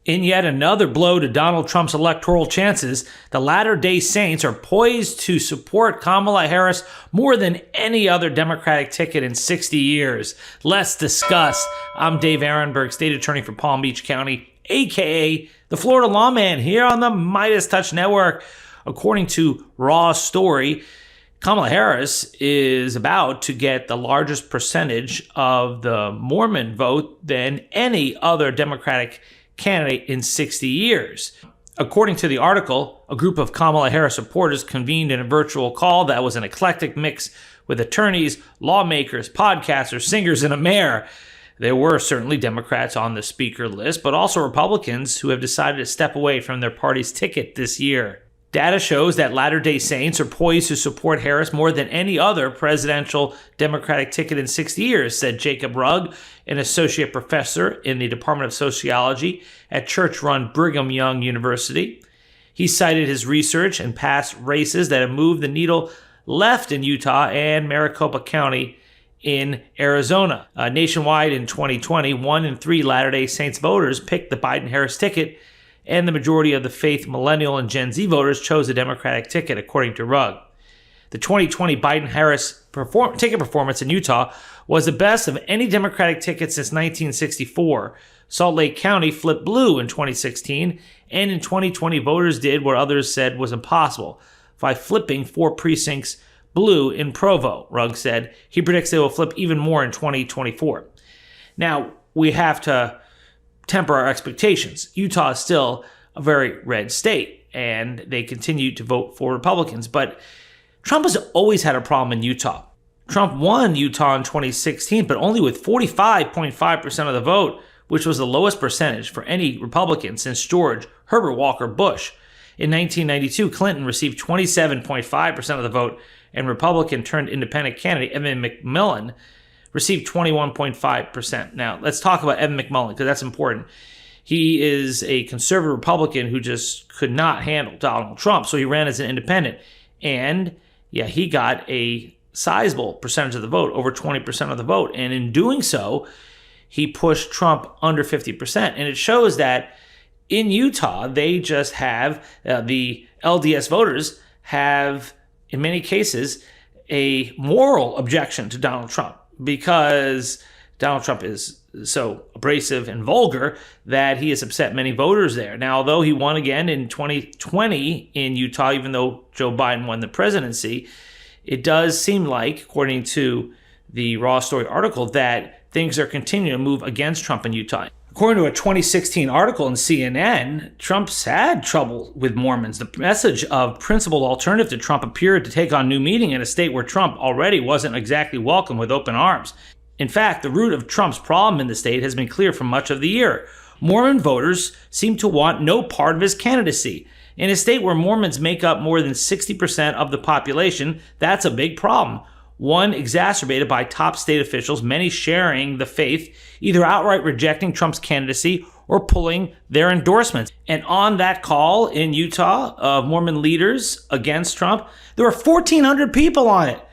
In yet another blow to Donald Trump's electoral chances, the Latter-day Saints are poised to support Kamala Harris more than any other Democratic ticket in 60 years. Let's discuss. I'm Dave Aronberg, state attorney for Palm Beach County, a.k.a. the Florida Law Man, here on the MeidasTouch Network. According to Raw Story, Kamala Harris is about to get the largest percentage of the Mormon vote than any other Democratic candidate in 60 years. According to the article, a group of Kamala Harris supporters convened in a virtual call that was an eclectic mix with attorneys, lawmakers, podcasters, singers, and a mayor. There were certainly Democrats on the speaker list, but also Republicans who have decided to step away from their party's ticket this year. Data shows that Latter-day Saints are poised to support Harris more than any other presidential Democratic ticket in 60 years, said Jacob Rugg, an associate professor in the Department of Sociology at church-run Brigham Young University. He cited his research and past races that have moved the needle left in Utah and Maricopa County in Arizona. Nationwide in 2020, 1 in 3 Latter-day Saints voters picked the Biden-Harris ticket, and the majority of the faith millennial and Gen Z voters chose the Democratic ticket, according to Rugg. The 2020 Biden-Harris ticket performance in Utah was the best of any Democratic ticket since 1964. Salt Lake County flipped blue in 2016, and in 2020, voters did what others said was impossible by flipping 4 precincts blue in Provo, Rugg said. He predicts they will flip even more in 2024. Now, we have to temper our expectations. Utah is still a very red state, and they continue to vote for Republicans. But Trump has always had a problem in Utah. Trump won Utah in 2016, but only with 45.5% of the vote, which was the lowest percentage for any Republican since George Herbert Walker Bush. In 1992, Clinton received 27.5% of the vote, and Republican turned independent candidate Evan McMillan received 21.5%. Now, let's talk about Evan McMillan, because that's important. He is a conservative Republican who just could not handle Donald Trump, so he ran as an independent. And, yeah, he got a sizable percentage of the vote, over 20% of the vote. And in doing so, he pushed Trump under 50%. And it shows that in Utah, they just have, the LDS voters have, in many cases, a moral objection to Donald Trump, because Donald Trump is so abrasive and vulgar that he has upset many voters there. Now, although he won again in 2020 in Utah, even though Joe Biden won the presidency, it does seem like, according to the Raw Story article, that things are continuing to move against Trump in Utah. According to a 2016 article in CNN, Trump's had trouble with Mormons. The message of principled alternative to Trump appeared to take on new meaning in a state where Trump already wasn't exactly welcome with open arms. In fact, the root of Trump's problem in the state has been clear for much of the year. Mormon voters seem to want no part of his candidacy. In a state where Mormons make up more than 60% of the population, that's a big problem. One exacerbated by top state officials, many sharing the faith, either outright rejecting Trump's candidacy or pulling their endorsements. And on that call in Utah of Mormon leaders against Trump, there were 1,400 people on it.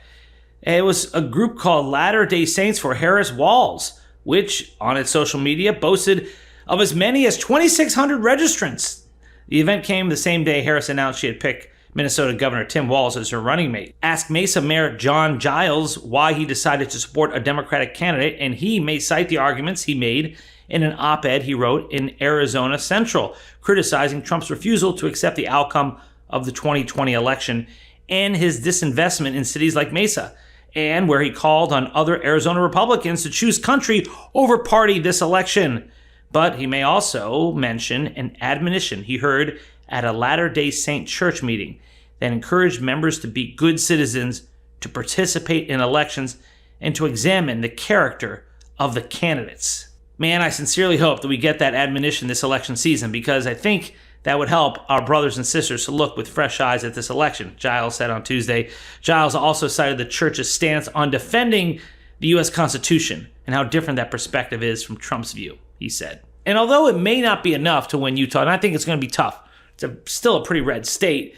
It was a group called Latter-day Saints for Harris Walls, which on its social media boasted of as many as 2,600 registrants. The event came the same day Harris announced she had picked Minnesota Governor Tim Walz as her running mate. Ask Mesa Mayor John Giles why he decided to support a Democratic candidate, and he may cite the arguments he made in an op-ed he wrote in Arizona Central, criticizing Trump's refusal to accept the outcome of the 2020 election and his disinvestment in cities like Mesa, and where he called on other Arizona Republicans to choose country over party this election. But he may also mention an admonition he heard at a Latter-day Saint church meeting that encouraged members to be good citizens, to participate in elections, and to examine the character of the candidates. Man, I sincerely hope that we get that admonition this election season, because I think that would help our brothers and sisters to look with fresh eyes at this election, Giles said on Tuesday. Giles also cited the church's stance on defending the U.S. Constitution and how different that perspective is from Trump's view, he said. And although it may not be enough to win Utah, and I think it's going to be tough, it's still a pretty red state,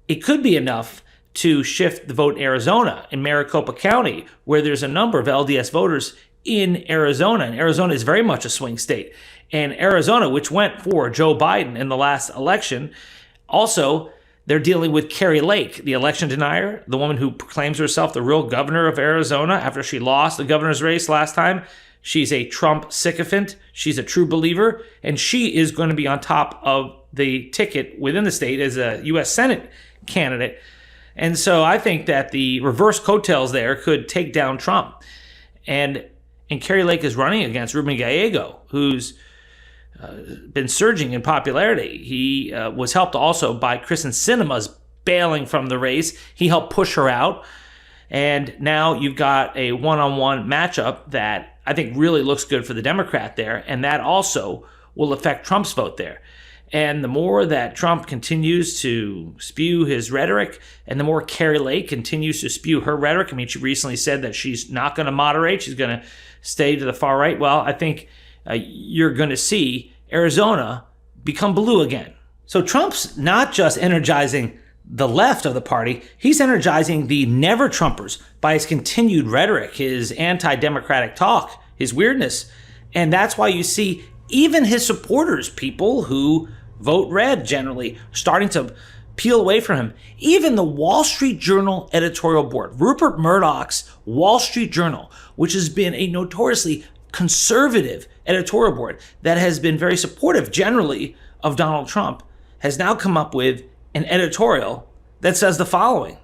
it could be enough to shift the vote in Arizona, in Maricopa County, where there's a number of LDS voters in Arizona. And Arizona is very much a swing state. And Arizona, which went for Joe Biden in the last election, also they're dealing with Kari Lake, the election denier, the woman who proclaims herself the real governor of Arizona after she lost the governor's race last time. She's a Trump sycophant. She's a true believer. And she is going to be on top of the ticket within the state as a U.S. Senate candidate. And so I think that the reverse coattails there could take down Trump. And Kari Lake is running against Ruben Gallego, who's been surging in popularity. He was helped also by Kristen Sinema's bailing from the race. He helped push her out. And now you've got a one-on-one matchup that I think really looks good for the Democrat there. And that also will affect Trump's vote there. And the more that Trump continues to spew his rhetoric, and the more Kari Lake continues to spew her rhetoric. I mean, she recently said that she's not going to moderate. She's going to stay to the far right. Well, I think you're going to see Arizona become blue again. So Trump's not just energizing the left of the party, he's energizing the never-Trumpers by his continued rhetoric, his anti-democratic talk, his weirdness. And that's why you see even his supporters, people who vote red generally, starting to peel away from him. Even the Wall Street Journal editorial board, Rupert Murdoch's Wall Street Journal, which has been a notoriously conservative editorial board that has been very supportive generally of Donald Trump, has now come up with an editorial that says the following: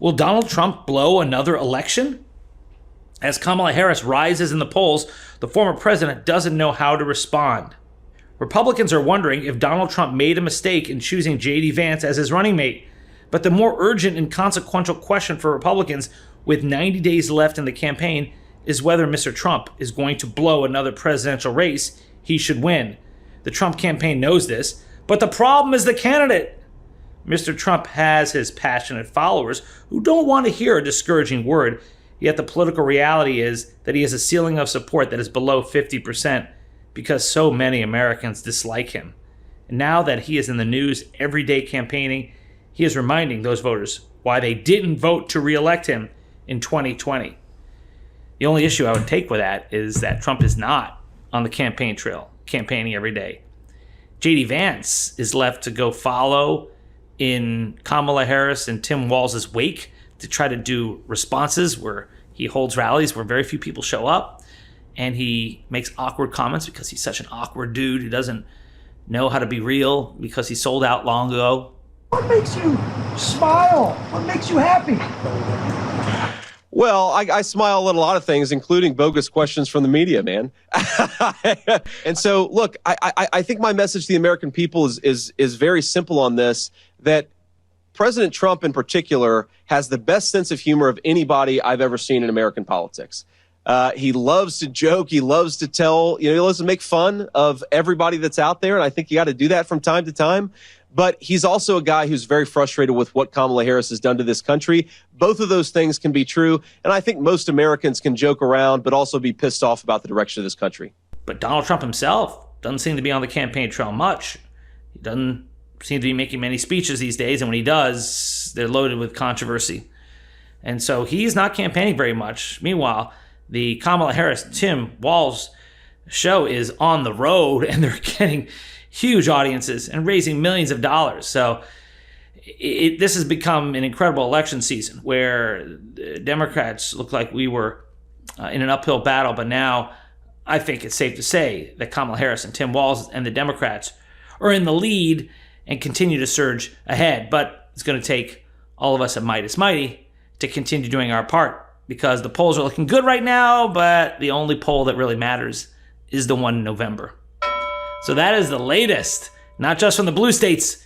will Donald Trump blow another election? As Kamala Harris rises in the polls, the former president doesn't know how to respond. Republicans are wondering if Donald Trump made a mistake in choosing J.D. Vance as his running mate. But the more urgent and consequential question for Republicans with 90 days left in the campaign is whether Mr. Trump is going to blow another presidential race he should win. The Trump campaign knows this, but the problem is the candidate. Mr. Trump has his passionate followers who don't want to hear a discouraging word, yet the political reality is that he has a ceiling of support that is below 50% because so many Americans dislike him. And now that he is in the news every day campaigning, he is reminding those voters why they didn't vote to re-elect him in 2020. The only issue I would take with that is that Trump is not on the campaign trail, campaigning every day. J.D. Vance is left to go follow in Kamala Harris and Tim Walz's wake to try to do responses where he holds rallies where very few people show up, and he makes awkward comments because he's such an awkward dude who doesn't know how to be real because he sold out long ago. What makes you smile? What makes you happy? Well, I smile at a lot of things, including bogus questions from the media, man. And so, look, I think my message to the American people is very simple on this, that President Trump in particular has the best sense of humor of anybody I've ever seen in American politics. He loves to joke. He loves to he loves to make fun of everybody that's out there. And I think you got to do that from time to time. But he's also a guy who's very frustrated with what Kamala Harris has done to this country. Both of those things can be true. And I think most Americans can joke around, but also be pissed off about the direction of this country. But Donald Trump himself doesn't seem to be on the campaign trail much. He doesn't seem to be making many speeches these days. And when he does, they're loaded with controversy. And so he's not campaigning very much. Meanwhile, the Kamala Harris, Tim Walz show is on the road, and they're getting huge audiences and raising millions of dollars. So this has become an incredible election season where Democrats look like we were in an uphill battle. But now I think it's safe to say that Kamala Harris and Tim Walz and the Democrats are in the lead and continue to surge ahead. But it's going to take all of us at Meidas Mighty to continue doing our part, because the polls are looking good right now, but the only poll that really matters is the one in November. So that is the latest, not just from the blue states,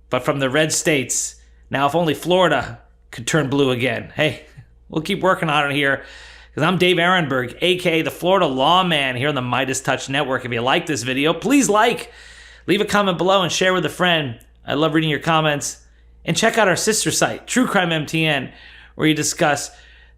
but from the red states. Now, if only Florida could turn blue again. Hey, we'll keep working on it here, because I'm Dave Aronberg, a.k.a. the Florida Law Man here on the MeidasTouch Network. If you like this video, please leave a comment below and share with a friend. I love reading your comments. And check out our sister site, True Crime MTN, where you discuss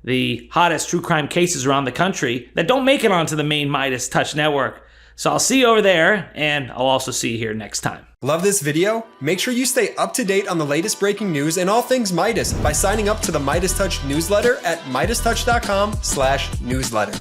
the hottest true crime cases around the country that don't make it onto the main MeidasTouch network. So I'll see you over there, and I'll also see you here next time. Love this video? Make sure you stay up to date on the latest breaking news and all things Meidas by signing up to the MeidasTouch newsletter at MeidasTouch.com/newsletter.